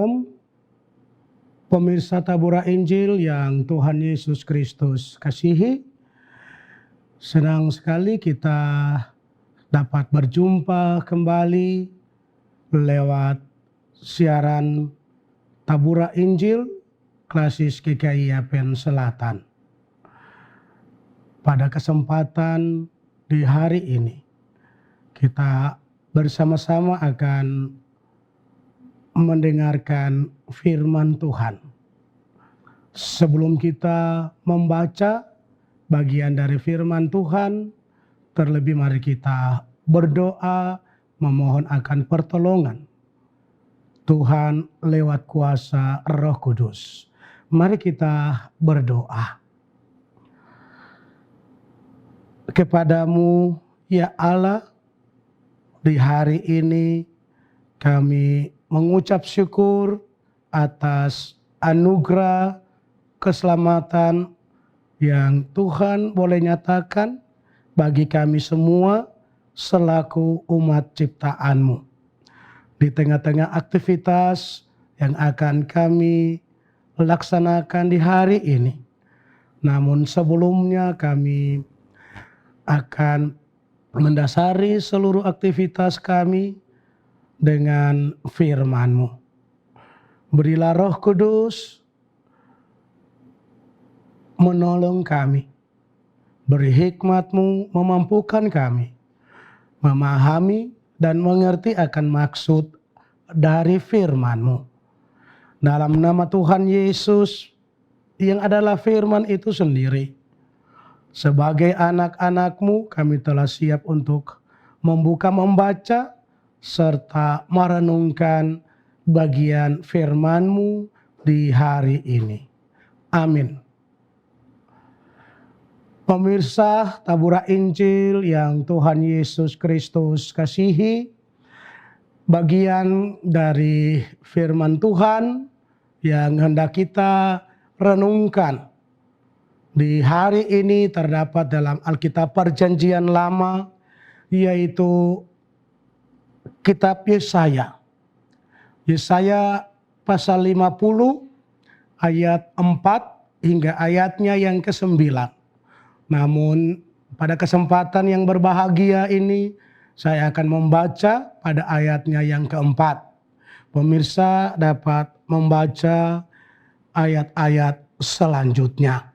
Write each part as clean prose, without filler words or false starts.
Shalom, pemirsa Tabura Injil yang Tuhan Yesus Kristus kasihi. Senang sekali kita dapat berjumpa kembali lewat siaran Tabura Injil Klasis GKI Yapen Selatan. Pada kesempatan di hari ini, kita bersama-sama akan mendengarkan firman Tuhan. Sebelum kita membaca bagian dari firman Tuhan, terlebih mari kita berdoa memohon akan pertolongan Tuhan lewat kuasa Roh Kudus. Mari kita berdoa. Kepadamu ya Allah, di hari ini kami mengucap syukur atas anugerah keselamatan yang Tuhan boleh nyatakan bagi kami semua selaku umat ciptaan-Mu. Di tengah-tengah aktivitas yang akan kami laksanakan di hari ini. Namun sebelumnya kami akan mendasari seluruh aktivitas kami dengan firman-Mu. Berilah Roh Kudus menolong kami. Beri hikmat-Mu memampukan kami memahami dan mengerti akan maksud dari firman-Mu. Dalam nama Tuhan Yesus yang adalah firman itu sendiri. Sebagai anak-anak-Mu kami telah siap untuk membaca serta merenungkan bagian firman-Mu di hari ini. Amin. Pemirsa Tabura Injil yang Tuhan Yesus Kristus kasihi, bagian dari firman Tuhan yang hendak kita renungkan di hari ini terdapat dalam Alkitab Perjanjian Lama, yaitu Kitab Yesaya. Yesaya pasal 50 ayat 4 hingga ayatnya yang ke-9. Namun pada kesempatan yang berbahagia ini saya akan membaca pada ayatnya yang ke-4. Pemirsa dapat membaca ayat-ayat selanjutnya.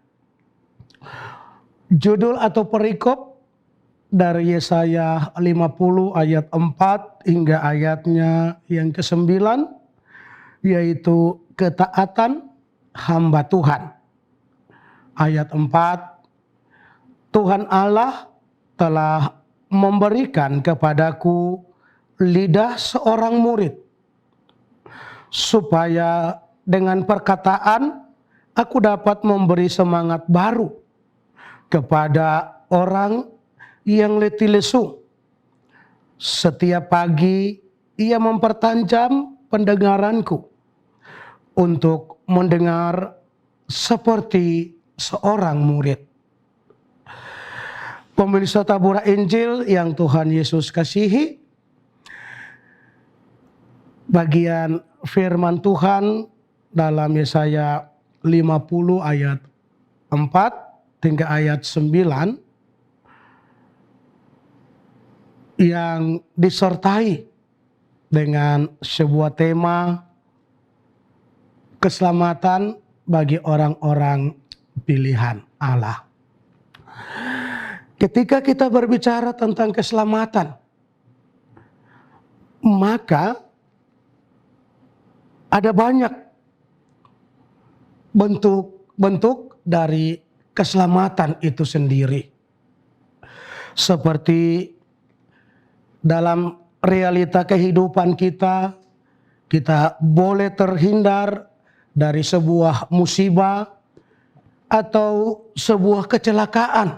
Judul atau perikop dari Yesaya 50 ayat 4 hingga ayatnya yang ke-9, yaitu ketaatan hamba Tuhan. Ayat 4, Tuhan Allah telah memberikan kepadaku lidah seorang murid, supaya dengan perkataan aku dapat memberi semangat baru kepada orang yang letih lesu. Setiap pagi ia mempertajam pendengaranku untuk mendengar seperti seorang murid. Pemirsa Tabura Injil yang Tuhan Yesus kasihi, bagian firman Tuhan dalam Yesaya 50 ayat 4 hingga ayat 9 yang disertai dengan sebuah tema keselamatan bagi orang-orang pilihan Allah. Ketika kita berbicara tentang keselamatan, maka ada banyak bentuk-bentuk dari keselamatan itu sendiri. Seperti dalam realita kehidupan kita boleh terhindar dari sebuah musibah atau sebuah kecelakaan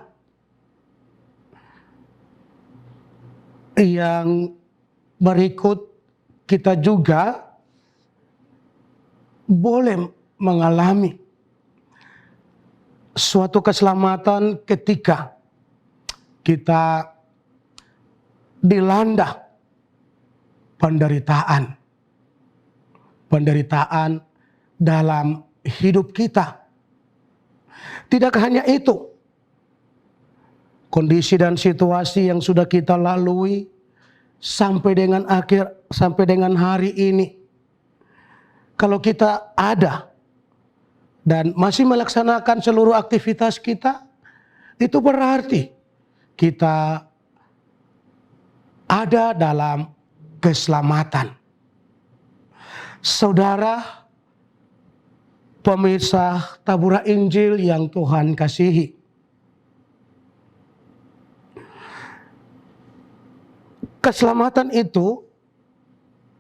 yang berikut. Kita juga boleh mengalami suatu keselamatan ketika kita dilanda penderitaan. penderitaan dalam hidup kita. Tidak hanya itu, kondisi dan situasi yang sudah kita lalui sampai dengan hari ini. Kalau kita ada dan masih melaksanakan seluruh aktivitas kita, itu berarti kita ada dalam keselamatan. Saudara, pemirsa Tabura Injil yang Tuhan kasihi, keselamatan itu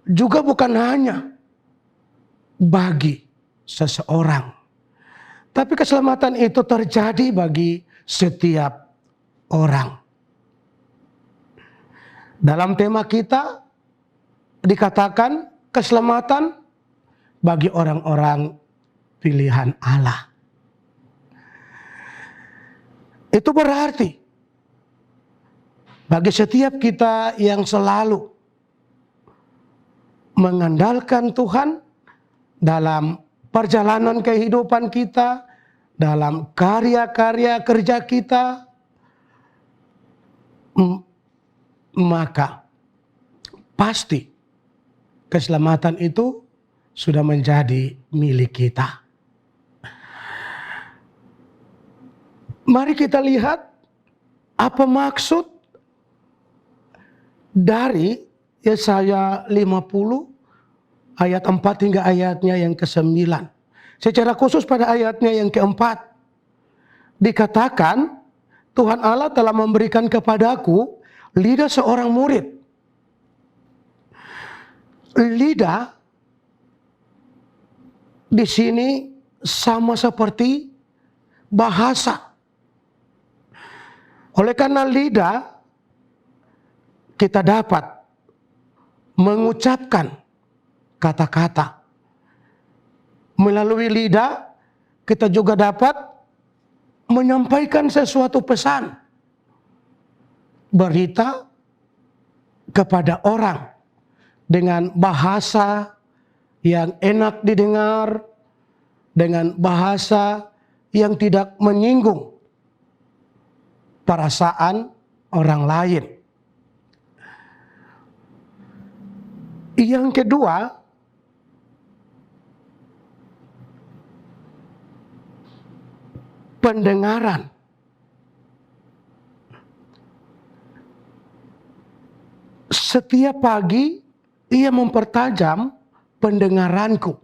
juga bukan hanya bagi seseorang, tapi keselamatan itu terjadi bagi setiap orang. Dalam tema kita dikatakan keselamatan bagi orang-orang pilihan Allah. Itu berarti bagi setiap kita yang selalu mengandalkan Tuhan dalam perjalanan kehidupan kita, dalam karya-karya kerja kita, maka pasti keselamatan itu sudah menjadi milik kita. Mari kita lihat apa maksud dari Yesaya 50 ayat 4 hingga ayatnya yang ke-9. Secara khusus pada ayatnya yang ke-4 dikatakan, Tuhan Allah telah memberikan kepadaku lidah seorang murid. Lidah di sini sama seperti bahasa. Oleh karena lidah, kita dapat mengucapkan kata-kata. Melalui lidah, kita juga dapat menyampaikan sesuatu pesan, berita kepada orang dengan bahasa yang enak didengar, dengan bahasa yang tidak menyinggung perasaan orang lain. Yang kedua, pendengaran. Setiap pagi ia mempertajam pendengaranku.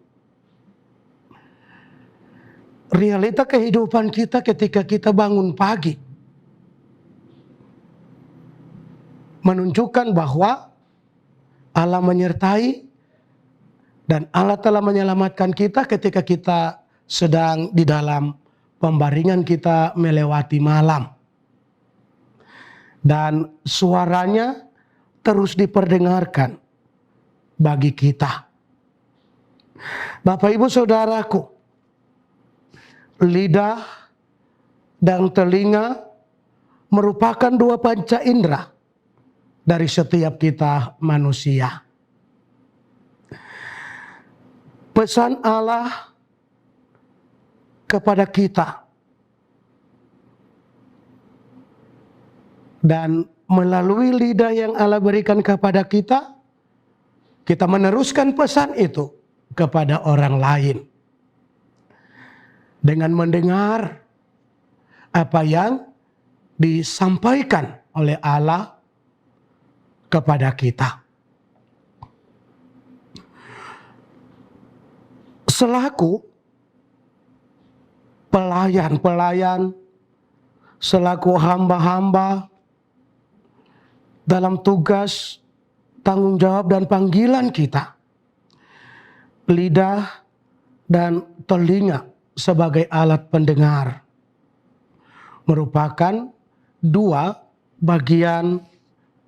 Realita kehidupan kita ketika kita bangun pagi menunjukkan bahwa Allah menyertai dan Allah telah menyelamatkan kita ketika kita sedang di dalam pembaringan kita melewati malam. Dan suaranya terus diperdengarkan bagi kita. Bapak Ibu Saudaraku, lidah dan telinga merupakan dua panca indera dari setiap kita manusia. Pesan Allah kepada kita dan melalui lidah yang Allah berikan kepada kita, kita meneruskan pesan itu kepada orang lain dengan mendengar apa yang disampaikan oleh Allah kepada kita. Selaku pelayan-pelayan, selaku hamba-hamba dalam tugas, tanggung jawab dan panggilan kita, lidah dan telinga sebagai alat pendengar merupakan dua bagian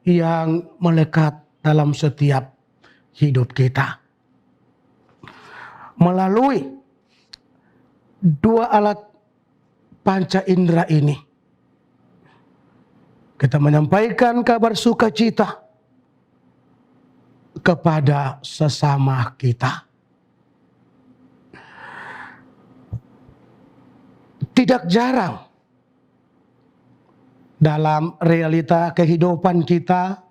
yang melekat dalam setiap hidup kita. Melalui dua alat panca indera ini, kita menyampaikan kabar sukacita kepada sesama kita. Tidak jarang dalam realita kehidupan kita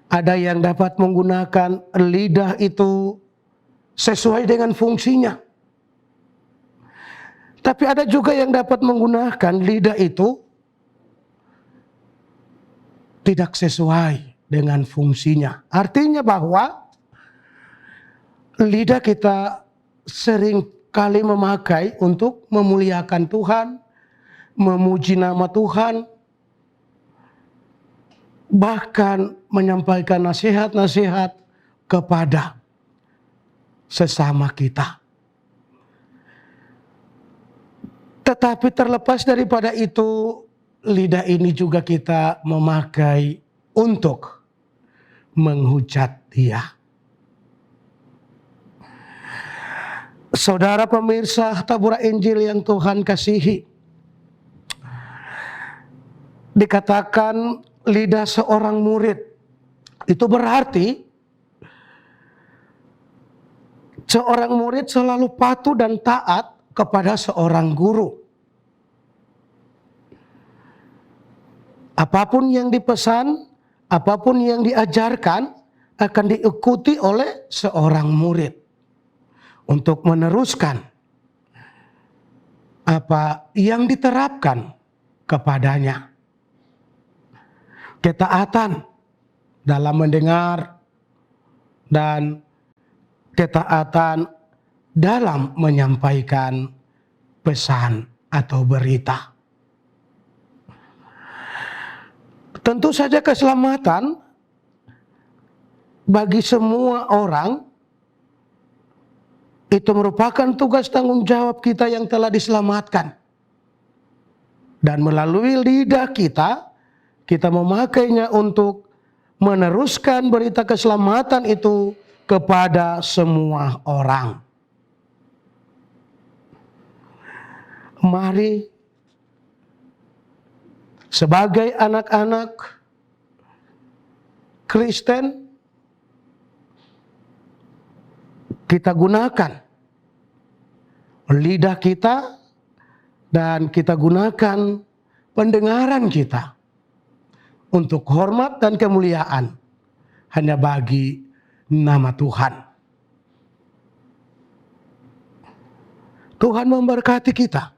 ada yang dapat menggunakan lidah itu sesuai dengan fungsinya. Tapi ada juga yang dapat menggunakan lidah itu tidak sesuai dengan fungsinya. Artinya bahwa lidah kita sering kali memakai untuk memuliakan Tuhan, memuji nama Tuhan, bahkan menyampaikan nasihat-nasihat kepada sesama kita. Tetapi terlepas daripada itu, lidah ini juga kita memakai untuk menghujat Dia. Saudara pemirsa Tabura Injil yang Tuhan kasihi, dikatakan lidah seorang murid, itu berarti seorang murid selalu patuh dan taat kepada seorang guru. Apapun yang dipesan, apapun yang diajarkan akan diikuti oleh seorang murid untuk meneruskan apa yang diterapkan kepadanya. Ketaatan dalam mendengar dan ketaatan dalam menyampaikan pesan atau berita. Tentu saja keselamatan bagi semua orang itu merupakan tugas tanggung jawab kita yang telah diselamatkan. Dan melalui lidah kita, kita memakainya untuk meneruskan berita keselamatan itu kepada semua orang. Mari sebagai anak-anak Kristen kita gunakan lidah kita dan kita gunakan pendengaran kita untuk hormat dan kemuliaan hanya bagi nama Tuhan. Tuhan memberkati kita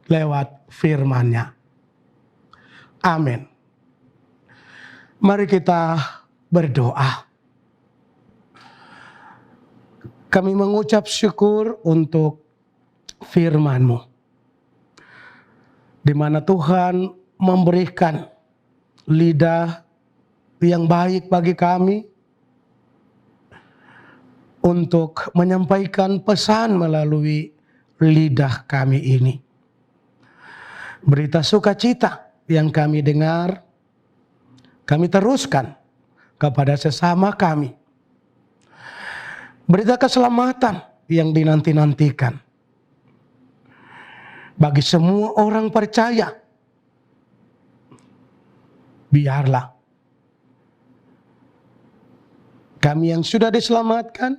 lewat firman-Nya. Amin. Mari kita berdoa. Kami mengucap syukur untuk firman-Mu, di mana Tuhan memberikan lidah yang baik bagi kami untuk menyampaikan pesan melalui lidah kami ini. Berita sukacita yang kami dengar, kami teruskan kepada sesama kami. Berita keselamatan yang dinanti-nantikan bagi semua orang percaya. Biarlah kami yang sudah diselamatkan,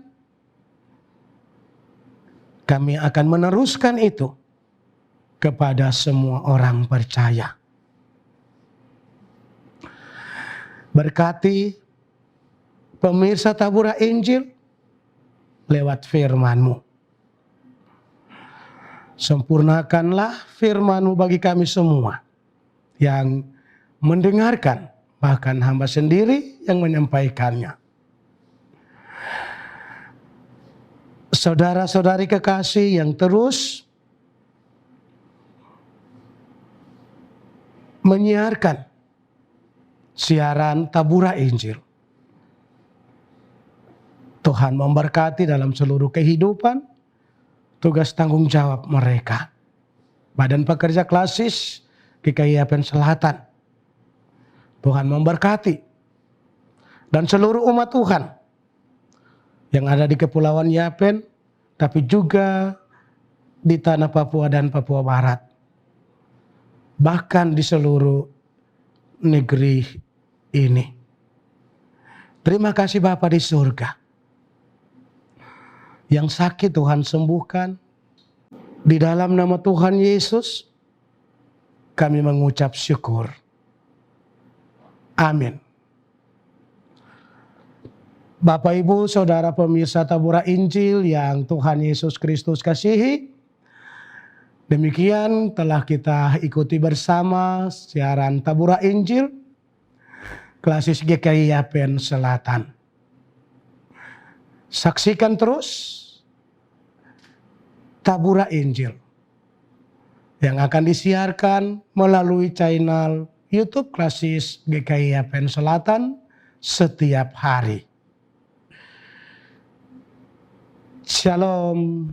kami akan meneruskan itu kepada semua orang percaya. Berkati pemirsa Tabura Injil lewat firman-Mu. Sempurnakanlah firman-Mu bagi kami semua yang mendengarkan, bahkan hamba sendiri yang menyampaikannya. Saudara-saudari kekasih yang terus menyiarkan siaran Tabura Injil, Tuhan memberkati dalam seluruh kehidupan, tugas tanggung jawab mereka. Badan Pekerja Klasis GKI Yapen Selatan, Tuhan memberkati. Dan seluruh umat Tuhan yang ada di Kepulauan Yapen, tapi juga di tanah Papua dan Papua Barat. Bahkan di seluruh negeri ini. Terima kasih Bapa di surga. Yang sakit Tuhan sembuhkan, Di dalam nama Tuhan Yesus, kami mengucap syukur. Amin. Bapak, Ibu, Saudara pemirsa Tabura Injil yang Tuhan Yesus Kristus kasihi, demikian telah kita ikuti bersama siaran Tabura Injil, Klasis GKI Yapen Selatan. Saksikan terus Tabura Injil yang akan disiarkan melalui channel YouTube Klasis GKI Yapen Selatan setiap hari. Shalom.